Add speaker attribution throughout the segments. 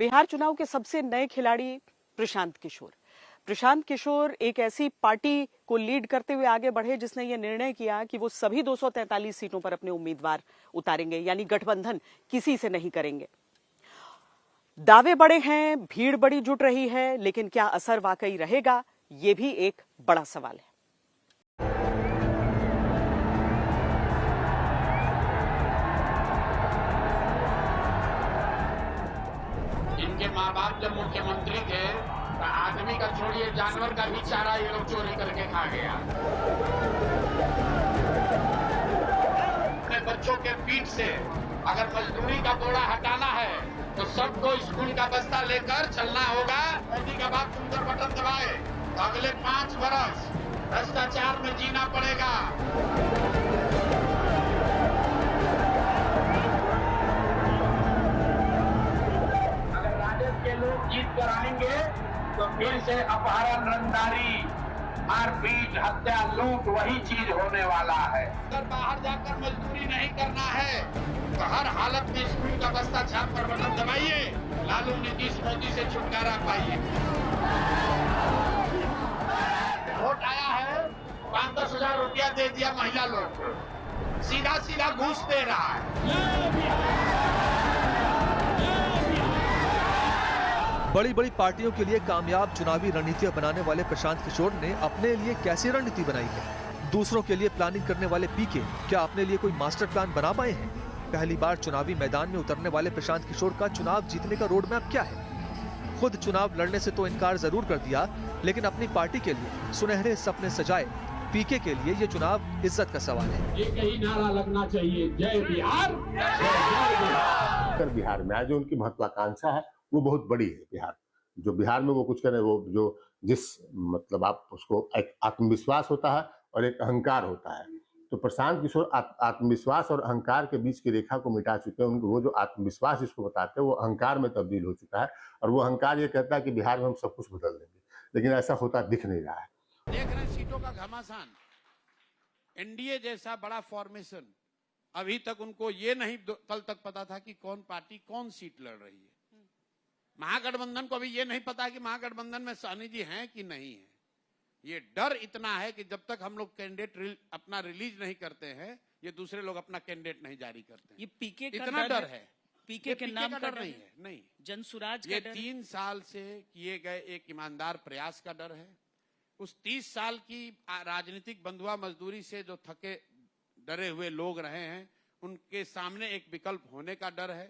Speaker 1: बिहार चुनाव के सबसे नए खिलाड़ी प्रशांत किशोर। प्रशांत किशोर एक ऐसी पार्टी को लीड करते हुए आगे बढ़े जिसने ये निर्णय किया कि वो सभी 243 सीटों पर अपने उम्मीदवार उतारेंगे, यानी गठबंधन किसी से नहीं करेंगे। दावे बड़े हैं, भीड़ बड़ी जुट रही है, लेकिन क्या असर वाकई रहेगा, ये भी एक बड़ा सवाल है।
Speaker 2: इनके माँ बाप जब मुख्यमंत्री थे तो आदमी का छोड़िए जानवर का भी चारा ये लोग चोरी करके खा गया। अपने बच्चों के पीठ से अगर मजदूरी का बोरा हटाना है तो सबको स्कूल का बस्ता लेकर चलना होगा। मोदी का बाप सुंदर बटन दबाए तो अगले 5 बरस भ्रष्टाचार में जीना पड़ेगा। लोग जीत कर आएंगे तो फिर से अपहरण, रंगदारी, मारपीट, हत्या, लूट वही चीज होने वाला है। अगर बाहर जाकर मजदूरी नहीं करना है तो हर हालत में स्कूल का बस्ता छाप पर बटन दबाइए, लालू नीतीश मोदी से छुटकारा पाइए। वोट आया है, 5-10 हजार रुपया दे दिया महिला लोग को, सीधा सीधा घूस दे रहा है।
Speaker 3: बड़ी बड़ी पार्टियों के लिए कामयाब चुनावी रणनीतियां बनाने वाले प्रशांत किशोर ने अपने लिए कैसी रणनीति बनाई है? दूसरों के लिए प्लानिंग करने वाले पीके क्या अपने लिए कोई मास्टर प्लान बना पाए हैं? पहली बार चुनावी मैदान में उतरने वाले प्रशांत किशोर का चुनाव जीतने का रोड मैप क्या है? खुद चुनाव लड़ने से तो इनकार जरूर कर दिया, लेकिन अपनी पार्टी के लिए सुनहरे सपने सजाए पीके के लिए ये चुनाव इज्जत का सवाल है।
Speaker 2: एक ही नारा लगना चाहिए, जय बिहार, जय बिहार।
Speaker 4: बिहार में आज जो उनकी महत्वाकांक्षा है वो बहुत बड़ी है। बिहार जो बिहार में वो कुछ करें, वो जो जिस मतलब आप उसको एक आत्मविश्वास होता है और एक अहंकार होता है, तो प्रशांत किशोर आत्मविश्वास और अहंकार के बीच की रेखा को मिटा चुके हैं। उनको वो जो आत्मविश्वास जिसको बताते हैं वो अहंकार में तब्दील हो चुका है, और वो अहंकार ये कहता है कि बिहार में हम सब कुछ बदल देंगे, लेकिन ऐसा होता दिख नहीं रहा है।
Speaker 2: देख रहे हैं सीटों का घमासान, एनडीए जैसा बड़ा फॉर्मेशन, अभी तक उनको ये नहीं कल तक पता था कि कौन पार्टी कौन सीट लड़ रही है। महागठबंधन को अभी ये नहीं पता कि महागठबंधन में सहनी जी हैं कि नहीं है। ये डर इतना है कि जब तक हम लोग कैंडिडेट अपना रिलीज नहीं करते हैं, ये दूसरे लोग अपना कैंडिडेट नहीं जारी करते हैं।
Speaker 1: ये पीके का
Speaker 2: इतना डर है।
Speaker 1: पीके के नाम का
Speaker 2: डर नहीं है, नहीं
Speaker 1: जनसुराज
Speaker 2: ये 3 साल से किए गए एक ईमानदार प्रयास का डर है। उस 30 साल की राजनीतिक बंधुआ मजदूरी से जो थके डरे हुए लोग रहे हैं, उनके सामने एक विकल्प होने का डर है,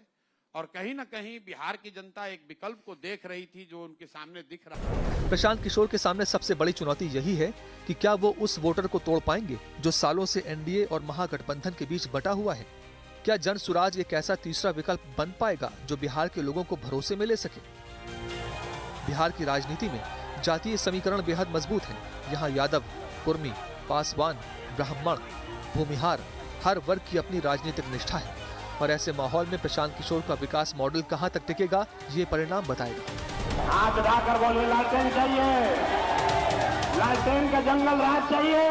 Speaker 2: और कहीं ना कहीं बिहार की जनता एक विकल्प को देख रही थी जो उनके सामने दिख रहा है।
Speaker 3: प्रशांत किशोर के सामने सबसे बड़ी चुनौती यही है कि क्या वो उस वोटर को तोड़ पाएंगे जो सालों से एनडीए और महागठबंधन के बीच बटा हुआ है? क्या जनसुराज एक ऐसा तीसरा विकल्प बन पाएगा जो बिहार के लोगों को भरोसे में ले सके? बिहार की राजनीति में जातीय समीकरण बेहद मजबूत है। यहाँ यादव, कुर्मी, पासवान, ब्राह्मण, भूमिहार, हर वर्ग की अपनी राजनीतिक निष्ठा है, और ऐसे माहौल में प्रशांत किशोर का विकास मॉडल कहां तक टिकेगा, ये परिणाम बताएगा।
Speaker 2: हाथ उठाकर बोले लालटेन चाहिए, लालटेन का जंगल राज चाहिए।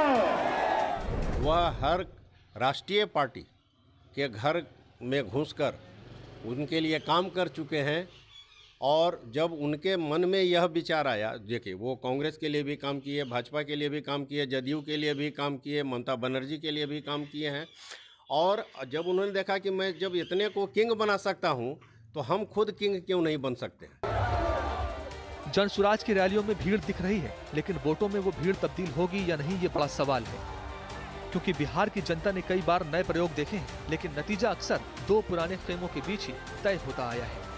Speaker 5: वह हर राष्ट्रीय पार्टी के घर में घुसकर उनके लिए काम कर चुके हैं, और जब उनके मन में यह विचार आया, देखिए वो कांग्रेस के लिए भी काम किए, भाजपा के लिए भी काम किए, जदयू के लिए भी काम किए, ममता बनर्जी के लिए भी काम किए हैं, और जब उन्होंने देखा कि मैं जब इतने को किंग बना सकता हूं, तो हम खुद किंग क्यों नहीं बन सकते।
Speaker 3: जनसुराज की रैलियों में भीड़ दिख रही है, लेकिन वोटों में वो भीड़ तब्दील होगी या नहीं, ये बड़ा सवाल है। क्योंकि बिहार की जनता ने कई बार नए प्रयोग देखे हैं, लेकिन नतीजा अक्सर 2 पुराने खेमों के बीच ही तय होता आया है।